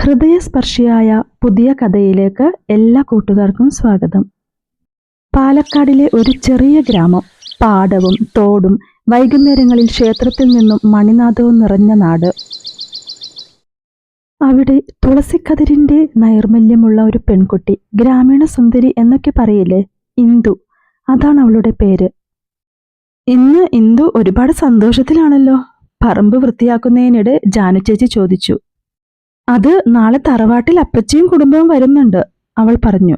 ഹൃദയസ്പർശിയായ പുതിയ കഥയിലേക്ക് എല്ലാ കൂട്ടുകാർക്കും സ്വാഗതം. പാലക്കാടിലെ ഒരു ചെറിയ ഗ്രാമം, പാടവും തോടും വൈകുന്നേരങ്ങളിൽ ക്ഷേത്രത്തിൽ നിന്നും മണിനാദവും നിറഞ്ഞ നാട്. അവിടെ തുളസിക്കതിരിന്റെ നൈർമല്യമുള്ള ഒരു പെൺകുട്ടി, ഗ്രാമീണ സുന്ദരി എന്നൊക്കെ പറയില്ലേ, ഇന്ദു, അതാണ് അവളുടെ പേര്. ഇന്ന് ഇന്ദു ഒരുപാട് സന്തോഷത്തിലാണല്ലോ. പറമ്പ് വൃത്തിയാക്കുന്നതിനിടെ ജാനു ചേച്ചി ചോദിച്ചു. അത് നാളെ തറവാട്ടിൽ അപ്പച്ചിയും കുടുംബവും വരുന്നുണ്ട്, അവൾ പറഞ്ഞു.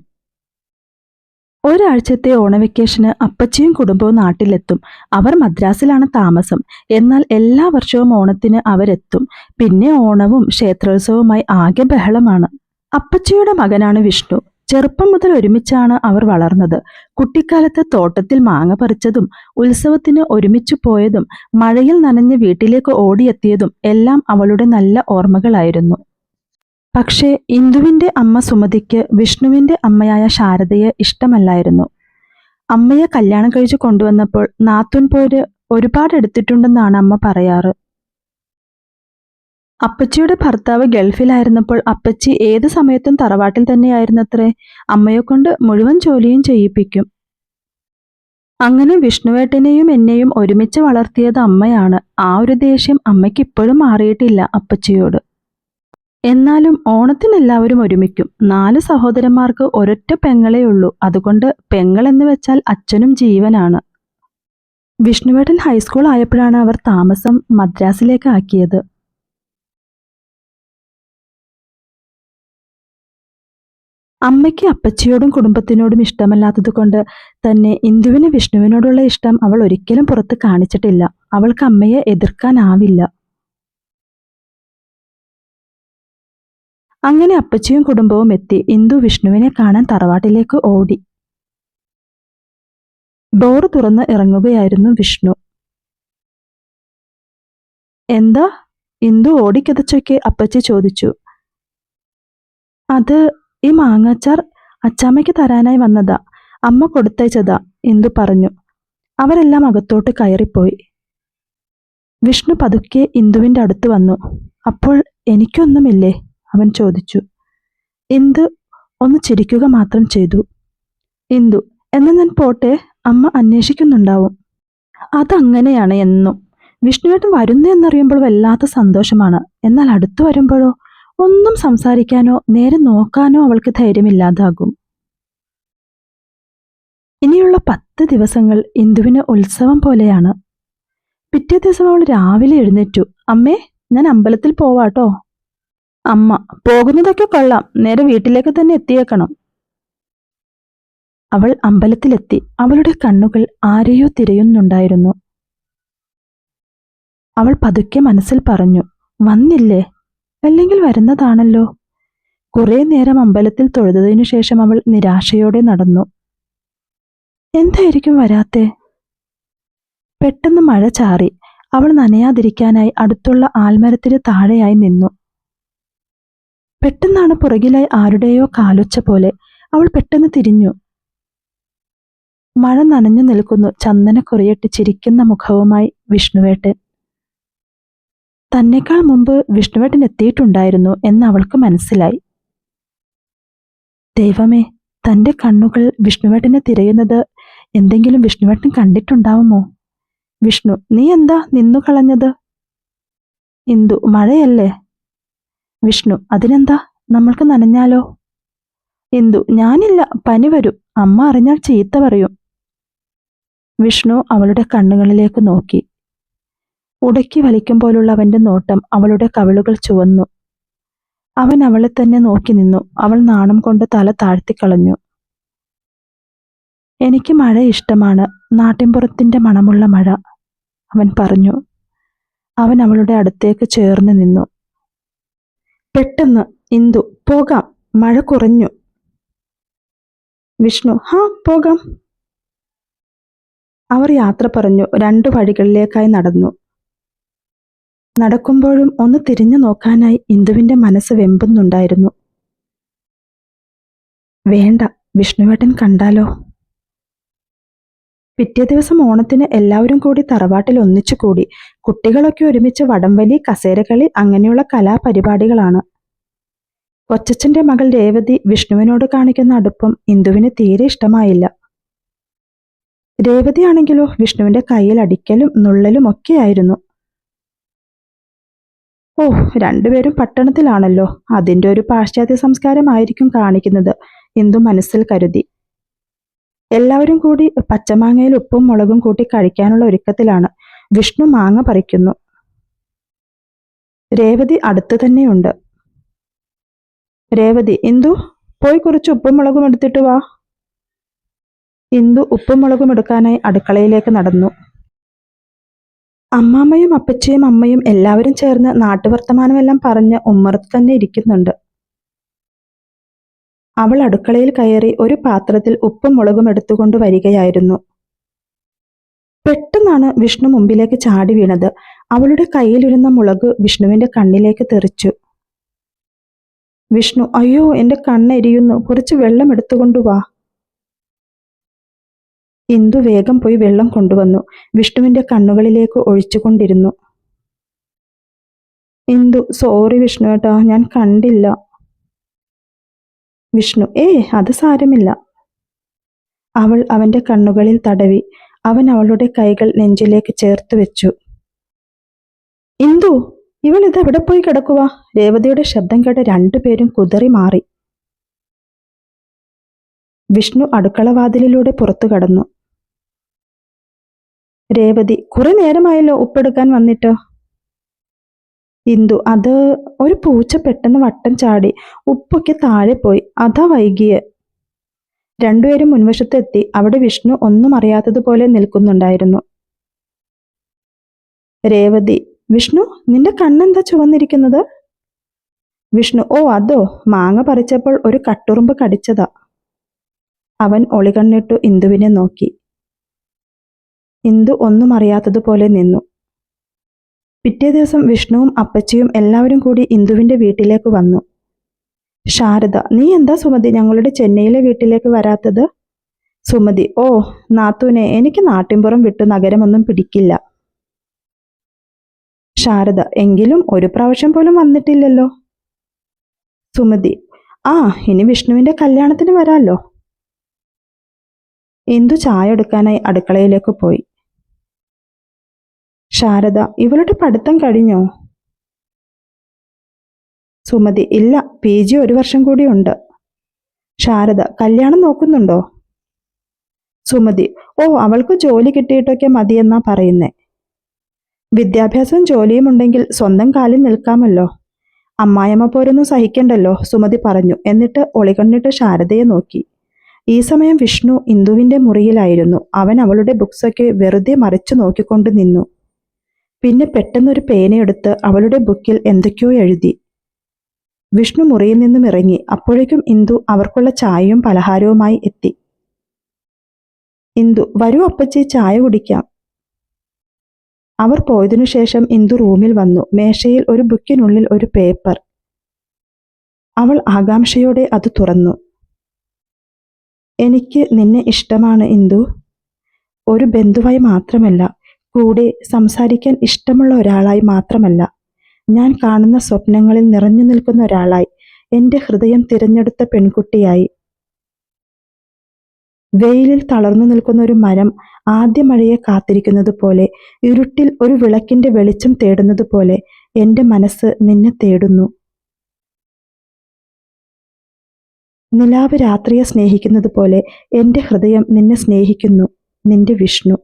ഒരാഴ്ചത്തെ ഓണവെക്കേഷന് അപ്പച്ചിയും കുടുംബവും നാട്ടിലെത്തും. അവർ മദ്രാസിലാണ് താമസം. എന്നാൽ എല്ലാ വർഷവും ഓണത്തിന് അവരെത്തും. പിന്നെ ഓണവും ക്ഷേത്രോത്സവവുമായി ആകെ ബഹളമാണ്. അപ്പച്ചിയുടെ മകനാണ് വിഷ്ണു. ചെറുപ്പം മുതൽ ഒരുമിച്ചാണ് അവർ വളർന്നത്. കുട്ടിക്കാലത്ത് തോട്ടത്തിൽ മാങ്ങ പറിച്ചതും ഉത്സവത്തിന് ഒരുമിച്ചു പോയതും മഴയിൽ നനഞ്ഞ് വീട്ടിലേക്ക് ഓടിയെത്തിയതും എല്ലാം അവളുടെ നല്ല ഓർമ്മകളായിരുന്നു. പക്ഷേ ഇന്ദുവിന്റെ അമ്മ സുമതിക്ക് വിഷ്ണുവിന്റെ അമ്മയായ ശാരദയെ ഇഷ്ടമല്ലായിരുന്നു. അമ്മയെ കല്യാണം കഴിച്ചു കൊണ്ടുവന്നപ്പോൾ നാത്തൂൻ പോര് ഒരുപാട് എടുത്തിട്ടുണ്ടെന്നാണ് അമ്മ പറയാറ്. അപ്പച്ചിയുടെ ഭർത്താവ് ഗൾഫിലായിരുന്നപ്പോൾ അപ്പച്ചി ഏത് സമയത്തും തറവാട്ടിൽ തന്നെയായിരുന്നത്രേ. അമ്മയെ കൊണ്ട് മുഴുവൻ ജോലിയും ചെയ്യിപ്പിക്കും. അങ്ങനെ വിഷ്ണുവേട്ടനെയും എന്നെയും ഒരുമിച്ച് വളർത്തിയത് അമ്മയാണ്. ആ ഒരു ദേഷ്യം അമ്മയ്ക്ക് ഇപ്പോഴും മാറിയിട്ടില്ല അപ്പച്ചിയോട്. എന്നാലും ഓണത്തിന് എല്ലാവരും ഒരുമിക്കും. 4 സഹോദരന്മാർക്ക് ഒരൊറ്റ പെങ്ങളേ ഉള്ളൂ. അതുകൊണ്ട് പെങ്ങൾ എന്ന് വെച്ചാൽ അച്ഛനും ജീവനാണ്. വിഷ്ണുവേട്ടൻ ഹൈസ്കൂൾ ആയപ്പോഴാണ് അവർ താമസം മദ്രാസിലേക്ക് ആക്കിയത്. അമ്മയ്ക്ക് അപ്പച്ചിയോടും കുടുംബത്തിനോടും ഇഷ്ടമല്ലാത്തത് കൊണ്ട് തന്നെ ഇന്ദുവിന് വിഷ്ണുവിനോടുള്ള ഇഷ്ടം അവൾ ഒരിക്കലും പുറത്ത് കാണിച്ചിട്ടില്ല. അവൾക്ക് അമ്മയെ എതിർക്കാനാവില്ല. അങ്ങനെ അപ്പച്ചിയും കുടുംബവും എത്തി. ഇന്ദു വിഷ്ണുവിനെ കാണാൻ തറവാട്ടിലേക്ക് ഓടി. ഡോറ് തുറന്ന് ഇറങ്ങുകയായിരുന്നു വിഷ്ണു. എന്താ? ഇന്ദു ഓടിക്കതച്ചൊക്കെ അപ്പച്ചി ചോദിച്ചു. അത് ഈ മാങ്ങാച്ചാർ അച്ചാമ്മയ്ക്ക് തരാനായി വന്നതാ, അമ്മ കൊടുത്തയച്ചതാ, ഇന്ദു പറഞ്ഞു. അവരെല്ലാം അകത്തോട്ട് കയറിപ്പോയി. വിഷ്ണു പതുക്കെ ഇന്ദുവിന്റെ അടുത്ത് വന്നു. അപ്പോൾ എനിക്കൊന്നുമില്ലേ? അവൻ ചോദിച്ചു. ഇന്ദു ഒന്ന് ചിരിക്കുക മാത്രം ചെയ്തു. ഇന്ദു, എന്നാ ഞാൻ പോട്ടെ, അമ്മ അന്വേഷിക്കുന്നുണ്ടാവും. അതങ്ങനെയാണ് എന്നും. വിഷ്ണുവേട്ടൻ വരുന്നു എന്നറിയുമ്പോൾ വല്ലാത്ത സന്തോഷമാണ്. എന്നാൽ അടുത്തു വരുമ്പോഴോ ഒന്നും സംസാരിക്കാനോ നേരെ നോക്കാനോ അവൾക്ക് ധൈര്യമില്ലാതാകും. ഇനിയുള്ള 10 ദിവസങ്ങൾ ഇന്ദുവിന് ഉത്സവം പോലെയാണ്. പിറ്റേ ദിവസം അവൾ രാവിലെ എഴുന്നേറ്റു. അമ്മേ, ഞാൻ അമ്പലത്തിൽ പോവാട്ടോ. അമ്മ, പോകുന്നതൊക്കെ കൊള്ളാം, നേരെ വീട്ടിലേക്ക് തന്നെ എത്തിയേക്കണം. അവൾ അമ്പലത്തിലെത്തി. അവളുടെ കണ്ണുകൾ ആരെയോ തിരയുന്നുണ്ടായിരുന്നു. അവൾ പതുക്കെ മനസ്സിൽ പറഞ്ഞു, വന്നില്ലേ? അല്ലെങ്കിൽ വരുന്നതാണല്ലോ. കുറെ നേരം അമ്പലത്തിൽ തൊഴുതതിനു ശേഷം അവൾ നിരാശയോടെ നടന്നു. എന്തായിരിക്കും വരാത്തെ? പെട്ടെന്ന് മഴ ചാറി. അവൾ നനയാതിരിക്കാനായി അടുത്തുള്ള ആൽമരത്തിന് താഴെയായി നിന്നു. പെട്ടെന്നാണ് പുറകിലായി ആരുടെയോ കാലൊച്ച പോലെ. അവൾ പെട്ടെന്ന് തിരിഞ്ഞു. മഴ നനഞ്ഞു നിൽക്കുന്നു, ചന്ദനക്കുറിയിട്ട് ചിരിക്കുന്ന മുഖവുമായി വിഷ്ണുവേട്ടൻ. തന്നെക്കാൾ മുമ്പ് വിഷ്ണുവേട്ടൻ എത്തിയിട്ടുണ്ടായിരുന്നു എന്ന് അവൾക്ക് മനസ്സിലായി. ദൈവമേ, തന്റെ കണ്ണുകൾ വിഷ്ണുവേട്ടനെ തിരയുന്നത് എന്തെങ്കിലും വിഷ്ണുവേട്ടൻ കണ്ടിട്ടുണ്ടാവുമോ? വിഷ്ണു, നീ എന്താ നിന്നു കളഞ്ഞത്? ഇന്ദു, മഴയല്ലേ. വിഷ്ണു, അതിനെന്താ, നമ്മൾക്ക് നനഞ്ഞാലോ? ഇന്ദു, ഞാനില്ല, പനി വരും, അമ്മ അറിഞ്ഞാൽ ചീത്ത പറയും. വിഷ്ണു അവളുടെ കണ്ണുകളിലേക്ക് നോക്കി. ഉടക്കി വലിക്കും പോലുള്ള അവന്റെ നോട്ടം അവളുടെ കവിളുകൾ ചുവന്നു. അവൻ അവളെ തന്നെ നോക്കി നിന്നു. അവൾ നാണം കൊണ്ട് തല താഴ്ത്തിക്കളഞ്ഞു. എനിക്ക് മഴ ഇഷ്ടമാണ്, നാട്ടിൻപുറത്തിന്റെ മണമുള്ള മഴ, അവൻ പറഞ്ഞു. അവൻ അവളുടെ അടുത്തേക്ക് ചേർന്ന് നിന്നു. പെട്ടെന്ന് ഇന്ദു, പോകാം, മഴ കുറഞ്ഞു. വിഷ്ണു, ഹാ പോകാം. അവർ യാത്ര പറഞ്ഞു 2 വഴികളിലേക്കായി നടന്നു. നടക്കുമ്പോഴും ഒന്ന് തിരിഞ്ഞു നോക്കാനായി ഇന്ദുവിന്റെ മനസ്സ് വെമ്പുന്നുണ്ടായിരുന്നു. വേണ്ട, വിഷ്ണുവേട്ടൻ കണ്ടാലോ. പിറ്റേ ദിവസം ഓണത്തിന് എല്ലാവരും കൂടി തറവാട്ടിൽ ഒന്നിച്ചു കൂടി. കുട്ടികളൊക്കെ ഒരുമിച്ച് വടംവലി, കസേരകളി അങ്ങനെയുള്ള കലാപരിപാടികളാണ്. കൊച്ചച്ഛന്റെ മകൾ രേവതി വിഷ്ണുവിനോട് കാണിക്കുന്ന അടുപ്പം ഇന്ദുവിന് തീരെ ഇഷ്ടമായില്ല. രേവതിയാണെങ്കിലോ വിഷ്ണുവിന്റെ കയ്യിൽ അടിക്കലും നുള്ളലും ഒക്കെയായിരുന്നു. ഓ, രണ്ടുപേരും പട്ടണത്തിലാണല്ലോ, അതിന്റെ ഒരു പാശ്ചാത്യ സംസ്കാരമായിരിക്കും കാണിക്കുന്നത്, ഇന്ദു മനസ്സിൽ കരുതി. എല്ലാവരും കൂടി പച്ചമാങ്ങയിൽ ഉപ്പും മുളകും കൂട്ടി കഴിക്കാനുള്ള ഒരുക്കത്തിലാണ്. വിഷ്ണു മാങ്ങ പറിക്കുന്നു. രേവതി അടുത്തു തന്നെയുണ്ട്. രേവതി, ഇന്ദു പോയി കുറച്ച് ഉപ്പും മുളകും എടുത്തിട്ട് വാ. ഇന്ദു ഉപ്പും മുളകും എടുക്കാനായി അടുക്കളയിലേക്ക് നടന്നു. അമ്മാമ്മയും അപ്പച്ചിയും അമ്മയും എല്ലാവരും ചേർന്ന് നാട്ടുവർത്തമാനമെല്ലാം പറഞ്ഞ് ഉമ്മറത്ത് തന്നെ ഇരിക്കുന്നുണ്ട്. അവൾ അടുക്കളയിൽ കയറി ഒരു പാത്രത്തിൽ ഉപ്പും മുളകും എടുത്തുകൊണ്ട് വരികയായിരുന്നു. പെട്ടെന്നാണ് വിഷ്ണു മുമ്പിലേക്ക് ചാടി വീണത്. അവളുടെ കയ്യിലിരുന്ന മുളക് വിഷ്ണുവിന്റെ കണ്ണിലേക്ക് തെറിച്ചു. വിഷ്ണു, അയ്യോ, എന്റെ കണ്ണെരിയുന്നു, കുറച്ച് വെള്ളം എടുത്തുകൊണ്ടുവാ. ഇന്ദു വേഗം പോയി വെള്ളം കൊണ്ടുവന്നു വിഷ്ണുവിന്റെ കണ്ണുകളിലേക്ക് ഒഴിച്ചുകൊണ്ടിരുന്നു. ഇന്ദു, സോറി വിഷ്ണു ഏട്ടാ, ഞാൻ കണ്ടില്ല. വിഷ്ണു, അത് സാരമില്ല. അവൾ അവന്റെ കണ്ണുകളിൽ തടവി. അവൻ അവളുടെ കൈകൾ നെഞ്ചിലേക്ക് ചേർത്ത് വെച്ചു. ഇന്ദു, ഇവൾ ഇതെവിടെ പോയി കിടക്കുക? രേവതിയുടെ ശബ്ദം കേട്ട് രണ്ടുപേരും കുതറി മാറി. വിഷ്ണു അടുക്കളവാതിലിലൂടെ പുറത്തു കടന്നു. രേവതി, കുറെ നേരമായല്ലോ ഉപ്പെടുക്കാൻ വന്നിട്ട്. ഇന്ദു, അത് ഒരു പൂച്ച പെട്ടെന്ന് വട്ടം ചാടി, ഉപ്പൊക്കെ താഴെ പോയി, അതാ വൈകിയെ. രണ്ടുപേരും മുൻവശത്തെത്തി. അവിടെ വിഷ്ണു ഒന്നും അറിയാത്തതുപോലെ നിൽക്കുന്നുണ്ടായിരുന്നു. രേവതി, വിഷ്ണു, നിന്റെ കണ്ണെന്താ ചുവന്നിരിക്കുന്നത്? വിഷ്ണു, ഓ അതോ, മാങ്ങ പറിച്ചപ്പോൾ ഒരു കട്ടുറുമ്പ് കടിച്ചതാ. അവൻ ഒളികണ്ണിട്ടു ഇന്ദുവിനെ നോക്കി. ഇന്ദു ഒന്നും അറിയാത്തതുപോലെ നിന്നു. പിറ്റേ ദിവസം വിഷ്ണുവും അപ്പച്ചിയും എല്ലാവരും കൂടി ഇന്ദുവിന്റെ വീട്ടിലേക്ക് വന്നു. ശാരദ, നീ എന്താ സുമതി ഞങ്ങളുടെ ചെന്നൈയിലെ വീട്ടിലേക്ക് വരാത്തത്? സുമതി, ഓ നാത്തൂനെ, എനിക്ക് നാട്ടിൻപുറം വിട്ടു നഗരമൊന്നും പിടിക്കില്ല. ശാരദ, എങ്കിലും ഒരു പ്രാവശ്യം പോലും വന്നിട്ടില്ലല്ലോ. സുമതി, ഇനി വിഷ്ണുവിന്റെ കല്യാണത്തിന് വരാല്ലോ. ഇന്ദു ചായ എടുക്കാനായി അടുക്കളയിലേക്ക് പോയി. ശാരദ, ഇവളുടെ പഠിത്തം കഴിഞ്ഞോ? സുമതി, ഇല്ല, PG 1 വർഷം കൂടി ഉണ്ട്. ശാരദ, കല്യാണം നോക്കുന്നുണ്ടോ? സുമതി, ഓ അവൾക്ക് ജോലി കിട്ടിയിട്ടൊക്കെ മതിയെന്നാ പറയുന്നേ. വിദ്യാഭ്യാസവും ജോലിയും ഉണ്ടെങ്കിൽ സ്വന്തം കാലിൽ നിൽക്കാമല്ലോ. അമ്മായിയമ്മ പോരൊന്നും സഹിക്കണ്ടല്ലോ, സുമതി പറഞ്ഞു. എന്നിട്ട് ഒളികണ്ണിട്ട് ശാരദയെ നോക്കി. ഈ സമയം വിഷ്ണു ഇന്ദുവിന്റെ മുറിയിലായിരുന്നു. അവൻ അവളുടെ ബുക്സൊക്കെ വെറുതെ മറിച്ചു നോക്കിക്കൊണ്ട് നിന്നു. പിന്നെ പെട്ടെന്നൊരു പേനയെടുത്ത് അവളുടെ ബുക്കിൽ എന്തൊക്കെയോ എഴുതി. വിഷ്ണു മുറിയിൽ നിന്നും ഇറങ്ങി. അപ്പോഴേക്കും ഇന്ദു അവർക്കുള്ള ചായയും പലഹാരവുമായി എത്തി. ഇന്ദു, വരൂ അപ്പച്ചി, ചായ കുടിക്കാം. അവർ പോയതിനു ശേഷം ഇന്ദു റൂമിൽ വന്നു. മേശയിൽ ഒരു ബുക്കിനുള്ളിൽ ഒരു പേപ്പർ. അവൾ ആകാംക്ഷയോടെ അത് തുറന്നു. എനിക്ക് നിന്നെ ഇഷ്ടമാണ് ഇന്ദു. ഒരു ബന്ധുവായി മാത്രമല്ല, കൂടെ സംസാരിക്കാൻ ഇഷ്ടമുള്ള ഒരാളായി മാത്രമല്ല, ഞാൻ കാണുന്ന സ്വപ്നങ്ങളിൽ നിറഞ്ഞു നിൽക്കുന്ന ഒരാളായി, എൻ്റെ ഹൃദയം തിരഞ്ഞെടുത്ത പെൺകുട്ടിയായി. വെയിലിൽ തളർന്നു നിൽക്കുന്ന ഒരു മരം ആദ്യ മഴയെ കാത്തിരിക്കുന്നത് പോലെ, ഇരുട്ടിൽ ഒരു വിളക്കിന്റെ വെളിച്ചം തേടുന്നത് പോലെ എൻ്റെ മനസ്സ് നിന്നെ തേടുന്നു. നിലാവ് രാത്രിയെ സ്നേഹിക്കുന്നത് പോലെ എൻ്റെ ഹൃദയം നിന്നെ സ്നേഹിക്കുന്നു. നിന്റെ വിഷ്ണു.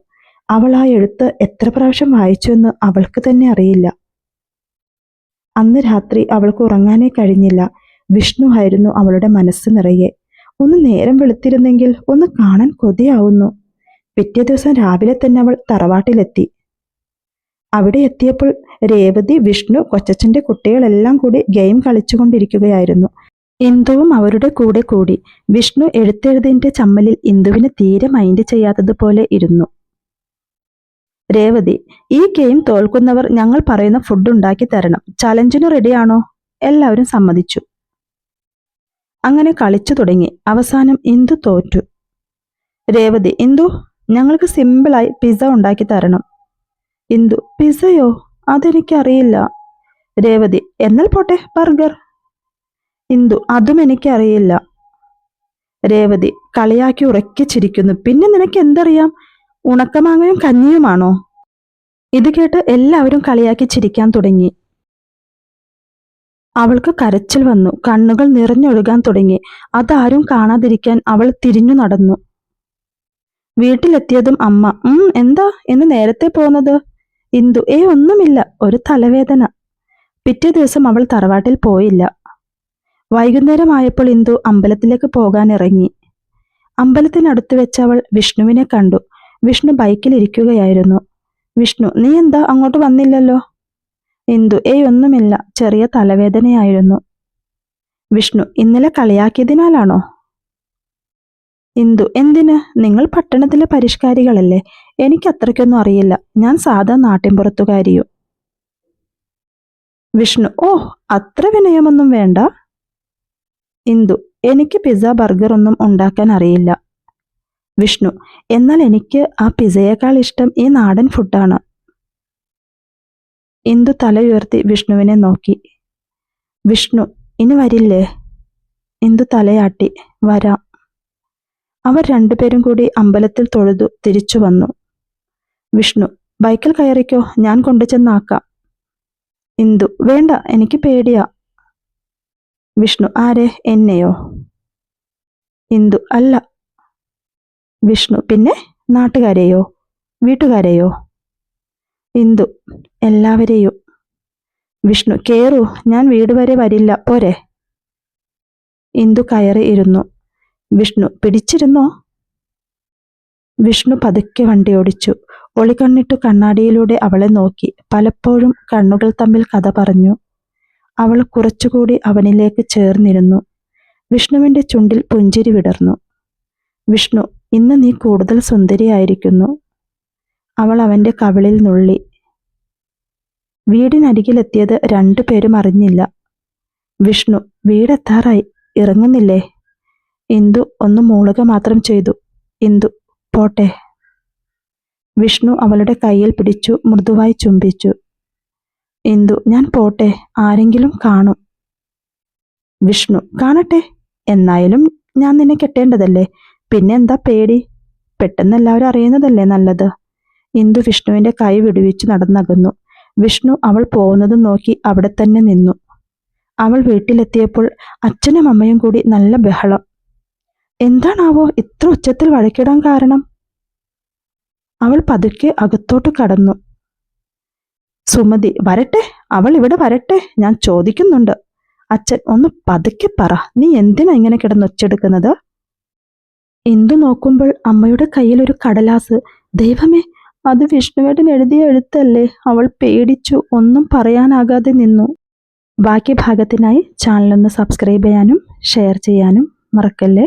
അവൾ ആ എഴുത്ത് എത്ര പ്രാവശ്യം വായിച്ചുവെന്ന് അവൾക്ക് തന്നെ അറിയില്ല. അന്ന് രാത്രി അവൾക്ക് ഉറങ്ങാനേ കഴിഞ്ഞില്ല. വിഷ്ണു ആയിരുന്നു അവളുടെ മനസ്സ് നിറയെ. ഒന്ന് നേരം വെളുത്തിരുന്നെങ്കിൽ ഒന്ന് കാണാൻ കൊതിയാവുന്നു. പിറ്റേ ദിവസം രാവിലെ തന്നെ അവൾ തറവാട്ടിലെത്തി. അവിടെ എത്തിയപ്പോൾ രേവതി, വിഷ്ണു, കൊച്ചച്ഛൻ്റെ കുട്ടികളെല്ലാം കൂടി ഗെയിം കളിച്ചുകൊണ്ടിരിക്കുകയായിരുന്നു. ഇന്ദുവും അവരുടെ കൂടെ കൂടി. വിഷ്ണു എഴുത്തെഴുതിന്റെ ചമ്മലിൽ ഇന്ദുവിന് തീരെ മൈൻഡ് ചെയ്യാത്തതുപോലെ ഇരുന്നു. രേവതി, ഈ ഗെയിം തോൽക്കുന്നവർ ഞങ്ങൾ പറയുന്ന ഫുഡ് ഉണ്ടാക്കി തരണം. ചലഞ്ചിന് റെഡിയാണോ? എല്ലാവരും സമ്മതിച്ചു. അങ്ങനെ കളിച്ചു തുടങ്ങി. അവസാനം ഇന്ദു തോറ്റു. രേവതി, ഇന്ദു, ഞങ്ങൾക്ക് സിമ്പിളായി പിസ്സ ഉണ്ടാക്കി തരണം. ഇന്ദു, പിസ്സയോ? അതെനിക്കറിയില്ല. രേവതി, എന്നാൽ പോട്ടെ, ബർഗർ. ഇന്ദു അതും എനിക്കറിയില്ല. രേവതി കളിയാക്കി ഉറക്കെ ചിരിക്കുന്നു. പിന്നെ നിനക്ക് എന്തറിയാം? ഉണക്കമാങ്ങയും കഞ്ഞിയുമാണോ? ഇത് കേട്ട് എല്ലാവരും കളിയാക്കി ചിരിക്കാൻ തുടങ്ങി. അവൾക്ക് കരച്ചിൽ വന്നു. കണ്ണുകൾ നിറഞ്ഞൊഴുകാൻ തുടങ്ങി. അതാരും കാണാതിരിക്കാൻ അവൾ തിരിഞ്ഞു നടന്നു. വീട്ടിലെത്തിയതും അമ്മ എന്താ എന്ന് നേരത്തെ പോന്നത്? ഇന്ദു ഒന്നുമില്ല, ഒരു തലവേദന. പിറ്റേ ദിവസം അവൾ തറവാട്ടിൽ പോയില്ല. വൈകുന്നേരമായപ്പോൾ ഇന്ദു അമ്പലത്തിലേക്ക് പോകാൻ ഇറങ്ങി. അമ്പലത്തിനടുത്ത് വെച്ച് അവൾ വിഷ്ണുവിനെ കണ്ടു. വിഷ്ണു ബൈക്കിൽ ഇരിക്കുകയായിരുന്നു. വിഷ്ണു, നീ എന്താ അങ്ങോട്ട് വന്നില്ലല്ലോ? ഇന്ദു ഒന്നുമില്ല, ചെറിയ തലവേദനയായിരുന്നു. വിഷ്ണു, ഇന്നലെ കളിയാക്കിയതിനാലാണോ? ഇന്ദു, എന്തിന്? നിങ്ങൾ പട്ടണത്തിലെ പരിഷ്കാരികളല്ലേ, എനിക്ക് അത്രയ്ക്കൊന്നും അറിയില്ല. ഞാൻ സാധാ നാട്ടിൻപുറത്തുകാരിയോ. വിഷ്ണു, അത്ര വിനയമൊന്നും വേണ്ട. ഇന്ദു, എനിക്ക് പിസ്സ ബർഗർ ഒന്നും ഉണ്ടാക്കാൻ അറിയില്ല. വിഷ്ണു, എന്നാൽ എനിക്ക് ആ പിസയേക്കാൾ ഇഷ്ടം ഈ നാടൻ ഫുഡാണ്. ഇന്ദു തലയുയർത്തി വിഷ്ണുവിനെ നോക്കി. വിഷ്ണു, ഇനി വരില്ലേ? ഇന്ദു തലയാട്ടി. വരാം. അവർ രണ്ടുപേരും കൂടി അമ്പലത്തിൽ തൊഴുതു തിരിച്ചു വന്നു. വിഷ്ണു, ബൈക്കിൽ കയറിക്കോ, ഞാൻ കൊണ്ടുചെന്നാക്കാം. ഇന്ദു, വേണ്ട, എനിക്ക് പേടിയാ. വിഷ്ണു, ആരെ? എന്നെയോ? ഇന്ദു, അല്ല. വിഷ്ണു, പിന്നെ നാട്ടുകാരെയോ വീട്ടുകാരെയോ? ഇന്ദു, എല്ലാവരെയും. വിഷ്ണു, കേറൂ, ഞാൻ വീട് വരെ വരില്ല, പോരെ? ഇന്ദു കയറി ഇരുന്നു. വിഷ്ണു, പിടിച്ചിരുന്നോ? വിഷ്ണു പതുക്കെ വണ്ടി ഓടിച്ചു. ഒളികണ്ണിട്ടു കണ്ണാടിയിലൂടെ അവളെ നോക്കി. പലപ്പോഴും കണ്ണുകൾ തമ്മിൽ കഥ പറഞ്ഞു. അവൾ കുറച്ചുകൂടി അവനിലേക്ക് ചേർന്നിരുന്നു. വിഷ്ണുവിന്റെ ചുണ്ടിൽ പുഞ്ചിരി വിടർന്നു. വിഷ്ണു, ഇന്ന് നീ കൂടുതൽ സുന്ദരിയായിരിക്കുന്നു. അവൾ അവന്റെ കവിളിൽ നുള്ളി. വീടിനരികിലെത്തിയത് രണ്ടുപേരും അറിഞ്ഞില്ല. വിഷ്ണു, വീടെത്താറായി, ഇറങ്ങുന്നില്ലേ? ഇന്ദു ഒന്ന് മൂളുക മാത്രം ചെയ്തു. ഇന്ദു, പോട്ടെ. വിഷ്ണു അവളുടെ കയ്യിൽ പിടിച്ചു മൃദുവായി ചുംബിച്ചു. ഇന്ദു, ഞാൻ പോട്ടെ, ആരെങ്കിലും കാണും. വിഷ്ണു, കാണട്ടെ, എന്നായാലും ഞാൻ നിന്നെ കെട്ടേണ്ടതല്ലേ, പിന്നെന്താ പേടി? പെട്ടെന്ന് എല്ലാവരും അറിയുന്നതല്ലേ നല്ലത്. ഇന്ദു വിഷ്ണുവിന്റെ കൈ വിടുവിച്ചു നടന്നകന്നു. വിഷ്ണു അവൾ പോകുന്നതും നോക്കി അവിടെ തന്നെ നിന്നു. അവൾ വീട്ടിലെത്തിയപ്പോൾ അച്ഛനും അമ്മയും കൂടി നല്ല ബഹളം. എന്താണാവോ ഇത്ര ഉച്ചത്തിൽ വഴക്കിടാൻ കാരണം? അവൾ പതുക്കെ അകത്തോട്ട് കടന്നു. സുമതി, വരട്ടെ, അവൾ ഇവിടെ വരട്ടെ, ഞാൻ ചോദിക്കുന്നുണ്ട്. അച്ഛൻ, ഒന്ന് പതുക്കെ പറ, നീ എന്തിനാ ഇങ്ങനെ കിടന്നൊച്ചെടുക്കുന്നത്? ഇന്ദു നോക്കുമ്പോൾ അമ്മയുടെ കയ്യിൽ ഒരു കടലാസ്. ദൈവമേ, അത് വിഷ്ണുവേട്ടൻ എഴുതിയ എഴുത്തല്ലേ. അവൾ പേടിച്ചു, ഒന്നും പറയാനാകാതെ നിന്നു. ബാക്കി ഭാഗത്തിനായി ചാനലൊന്ന് സബ്സ്ക്രൈബ് ചെയ്യാനും ഷെയർ ചെയ്യാനും മറക്കല്ലേ.